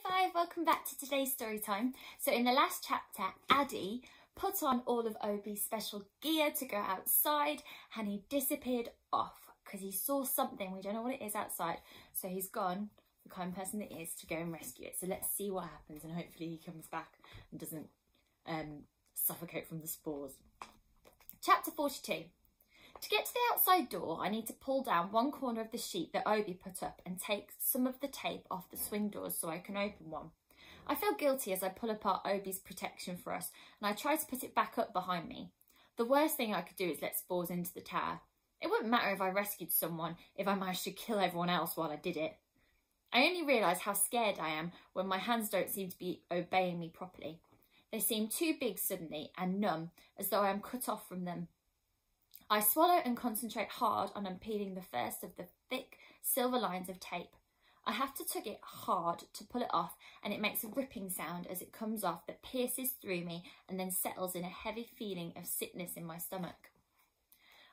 Hi, welcome back to today's story time. So in the last chapter, Addy put on all of Obi's special gear to go outside and he disappeared off because he saw something, we don't know what it is outside, so he's gone, the kind of person that he is, to go and rescue it. So let's see what happens and hopefully he comes back and doesn't suffocate from the spores. Chapter 42. To get to the outside door, I need to pull down one corner of the sheet that Obi put up and take some of the tape off the swing doors so I can open one. I feel guilty as I pull apart Obi's protection for us and I try to put it back up behind me. The worst thing I could do is let spores into the tower. It wouldn't matter if I rescued someone if I managed to kill everyone else while I did it. I only realise how scared I am when my hands don't seem to be obeying me properly. They seem too big suddenly and numb, as though I am cut off from them. I swallow and concentrate hard on unpeeling the first of the thick silver lines of tape. I have to tug it hard to pull it off and it makes a ripping sound as it comes off that pierces through me and then settles in a heavy feeling of sickness in my stomach.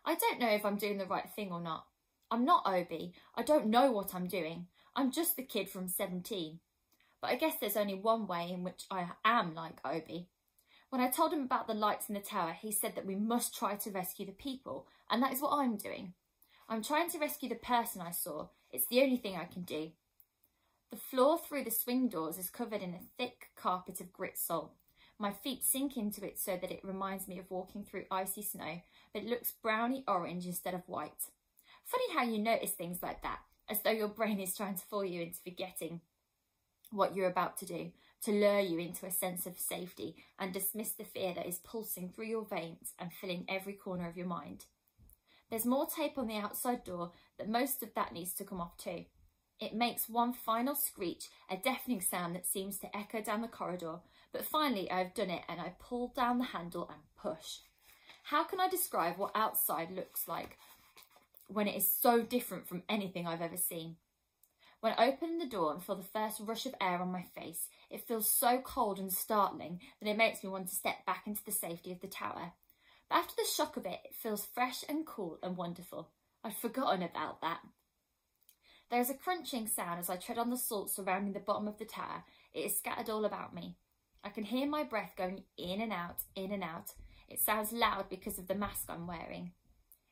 I don't know if I'm doing the right thing or not. I'm not Obi. I don't know what I'm doing. I'm just the kid from 17. But I guess there's only one way in which I am like Obi. When I told him about the lights in the tower, he said that we must try to rescue the people, and that is what I'm doing. I'm trying to rescue the person I saw. It's the only thing I can do. The floor through the swing doors is covered in a thick carpet of grit salt. My feet sink into it so that it reminds me of walking through icy snow, but it looks browny orange instead of white. Funny how you notice things like that, as though your brain is trying to fool you into forgetting what you're about to do, to lure you into a sense of safety and dismiss the fear that is pulsing through your veins and filling every corner of your mind. There's more tape on the outside door, but most of that needs to come off too. It makes one final screech, a deafening sound that seems to echo down the corridor, but finally I've done it and I pull down the handle and push. How can I describe what outside looks like when it is so different from anything I've ever seen? When I open the door and feel the first rush of air on my face, it feels so cold and startling that it makes me want to step back into the safety of the tower. But after the shock of it, it feels fresh and cool and wonderful. I'd forgotten about that. There is a crunching sound as I tread on the salt surrounding the bottom of the tower. It is scattered all about me. I can hear my breath going in and out, in and out. It sounds loud because of the mask I'm wearing.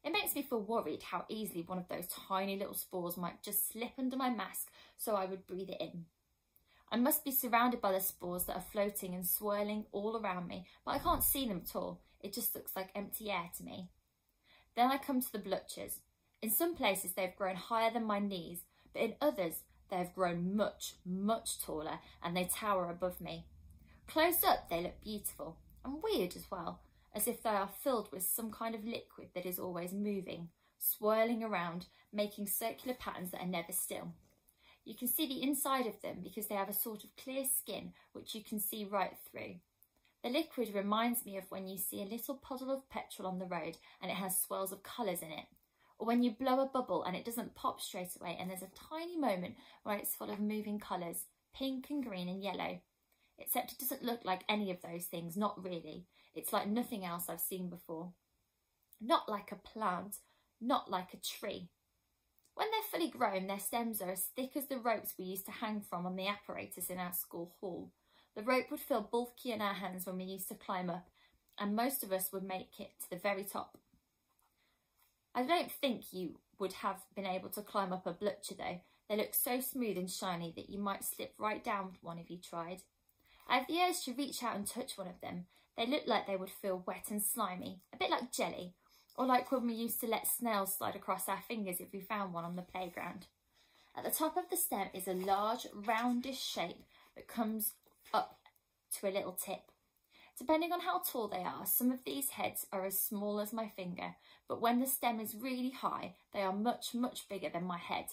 It makes me feel worried how easily one of those tiny little spores might just slip under my mask so I would breathe it in. I must be surrounded by the spores that are floating and swirling all around me, but I can't see them at all. It just looks like empty air to me. Then I come to the blutchers. In some places they've grown higher than my knees, but in others they have grown much, much taller and they tower above me. Close up they look beautiful and weird as well, as if they are filled with some kind of liquid that is always moving, swirling around, making circular patterns that are never still. You can see the inside of them because they have a sort of clear skin which you can see right through. The liquid reminds me of when you see a little puddle of petrol on the road and it has swirls of colours in it, or when you blow a bubble and it doesn't pop straight away and there's a tiny moment where it's full of moving colours, pink and green and yellow. Except it doesn't look like any of those things, not really. It's like nothing else I've seen before. Not like a plant, not like a tree. When they're fully grown, their stems are as thick as the ropes we used to hang from on the apparatus in our school hall. The rope would feel bulky in our hands when we used to climb up, and most of us would make it to the very top. I don't think you would have been able to climb up a blutcher though. They look so smooth and shiny that you might slip right down with one if you tried. I have the urge to reach out and touch one of them. They look like they would feel wet and slimy, a bit like jelly, or like when we used to let snails slide across our fingers if we found one on the playground. At the top of the stem is a large, roundish shape that comes up to a little tip. Depending on how tall they are, some of these heads are as small as my finger, but when the stem is really high, they are much, much bigger than my head.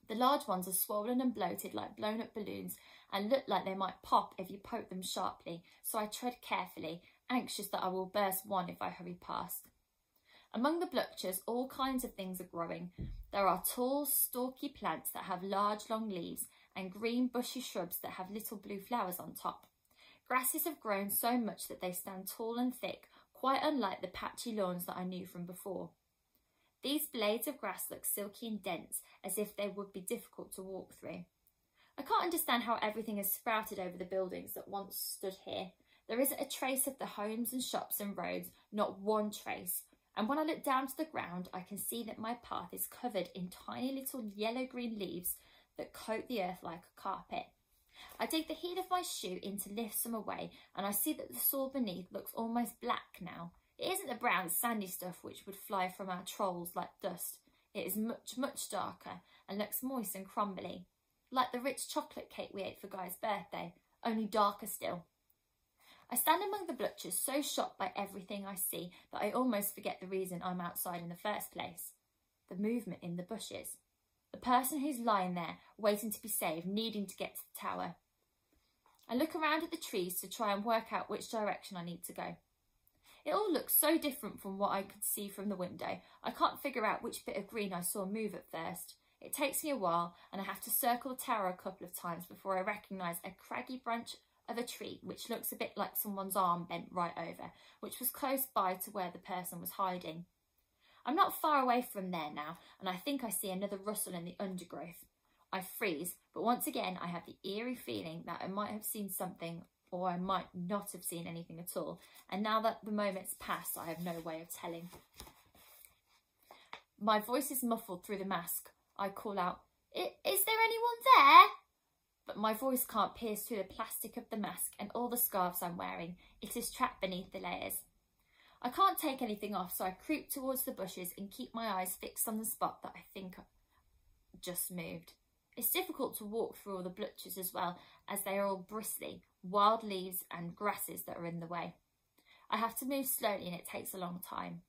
The large ones are swollen and bloated like blown up balloons and look like they might pop if you poke them sharply, so I tread carefully, anxious that I will burst one if I hurry past. Among the blutchers, all kinds of things are growing. There are tall, stalky plants that have large, long leaves and green, bushy shrubs that have little blue flowers on top. Grasses have grown so much that they stand tall and thick, quite unlike the patchy lawns that I knew from before. These blades of grass look silky and dense, as if they would be difficult to walk through. I can't understand how everything has sprouted over the buildings that once stood here. There isn't a trace of the homes and shops and roads, not one trace. And when I look down to the ground, I can see that my path is covered in tiny little yellow-green leaves that coat the earth like a carpet. I dig the heel of my shoe in to lift some away, and I see that the soil beneath looks almost black now. It isn't the brown sandy stuff which would fly from our trolls like dust. It is much, much darker and looks moist and crumbly, like the rich chocolate cake we ate for Guy's birthday, only darker still. I stand among the bluchers, so shocked by everything I see that I almost forget the reason I'm outside in the first place. The movement in the bushes. The person who's lying there, waiting to be saved, needing to get to the tower. I look around at the trees to try and work out which direction I need to go. It all looks so different from what I could see from the window. I can't figure out which bit of green I saw move at first. It takes me a while, and I have to circle the tower a couple of times before I recognise a craggy branch of a tree which looks a bit like someone's arm bent right over, which was close by to where the person was hiding. I'm not far away from there now, and I think I see another rustle in the undergrowth. I freeze, but once again I have the eerie feeling that I might have seen something, or I might not have seen anything at all, and now that the moment's passed, I have no way of telling. My voice is muffled through the mask. I call out, "Is there anyone there?" But my voice can't pierce through the plastic of the mask and all the scarves I'm wearing. It is trapped beneath the layers. I can't take anything off, so I creep towards the bushes and keep my eyes fixed on the spot that I think just moved. It's difficult to walk through all the bluchers as well, as they are all bristly, wild leaves and grasses that are in the way. I have to move slowly and it takes a long time.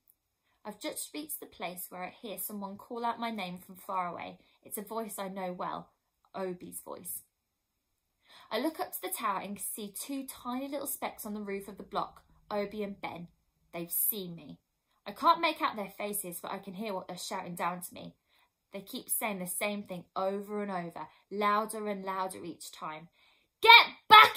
I've just reached the place where I hear someone call out my name from far away. It's a voice I know well, Obi's voice. I look up to the tower and see two tiny little specks on the roof of the block, Obi and Ben. They've seen me. I can't make out their faces, but I can hear what they're shouting down to me. They keep saying the same thing over and over, louder and louder each time. "Get back